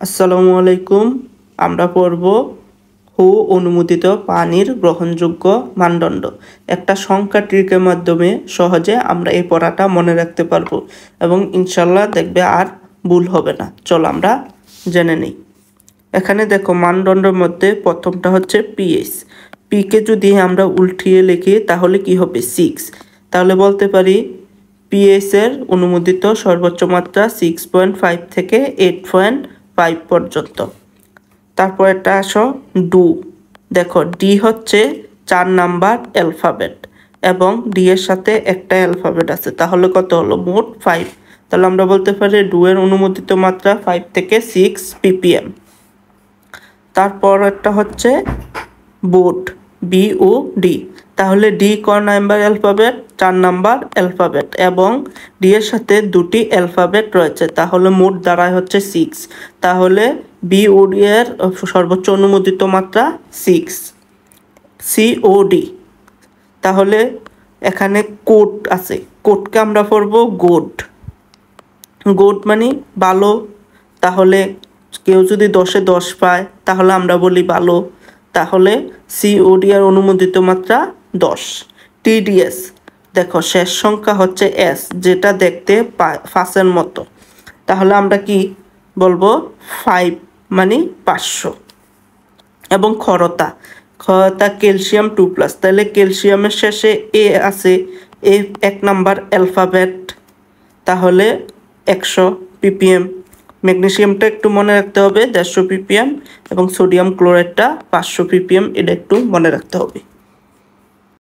আসসালামু আলাইকুম। আমরা পড়ব হু অনুমোদিত পানির গ্রহণযোগ্য মানদণ্ড। একটা সংখ্যা ট্রিকের মাধ্যমে সহজে আমরা এই পড়াটা মনে রাখতে পারবো এবং ইনশাল্লাহ দেখবে আর ভুল হবে না। চলো আমরা জেনে নিই। এখানে দেখো মানদণ্ডের মধ্যে প্রথমটা হচ্ছে পিএইচ। পিকে যদি আমরা উল্টিয়ে লিখি তাহলে কি হবে 6। তাহলে বলতে পারি পিএইচ এর অনুমোদিত সর্বোচ্চ মাত্রা 6.5 থেকে 8.5 পর্যন্ত। তারপর একটা আসো ডু। দেখো ডি হচ্ছে 4 নাম্বার অ্যালফাবেট এবং ডি এর সাথে একটা অ্যালফাবেট আছে, তাহলে কত হলো মোট 5। তাহলে আমরা বলতে পারি ডু এর অনুমোদিত মাত্রা 5 থেকে 6 ppm। তারপর একটা হচ্ছে বোট, BOD। তাহলে ডি ক নাম্বার অ্যালফাবেট? 4 নাম্বার অ্যালফাবেট এবং ডি এর সাথে দুটি অ্যালফাবেট রয়েছে, তাহলে মোট দাঁড়ায় হচ্ছে 6। তাহলে BOD এর সর্বোচ্চ অনুমোদিত মাত্রা 6। COD। তাহলে এখানে কোড আছে, কোডকে আমরা পড়বো গোড। গোড মানে ভালো। তাহলে কেউ যদি 10-এ 10 পায় তাহলে আমরা বলি ভালো। তাহলে COD এর অনুমোদিত মাত্রা 10। TDS, দেখো শেষ সংখ্যা হচ্ছে S, যেটা দেখতে 5-এর মতো, তাহলে আমরা কি বলবো 5 মানে 500। এবং ক্ষরতা ক্যালসিয়াম 2+, তাহলে ক্যালসিয়ামের শেষে A আছে, A 1 নাম্বার অ্যালফাবেট, তাহলে 100 ppm। ম্যাগনেসিয়ামটা একটু মনে রাখতে হবে 150 ppm এবং সোডিয়াম ক্লোরাইডটা 500 ppm, এটা একটু মনে রাখতে হবে।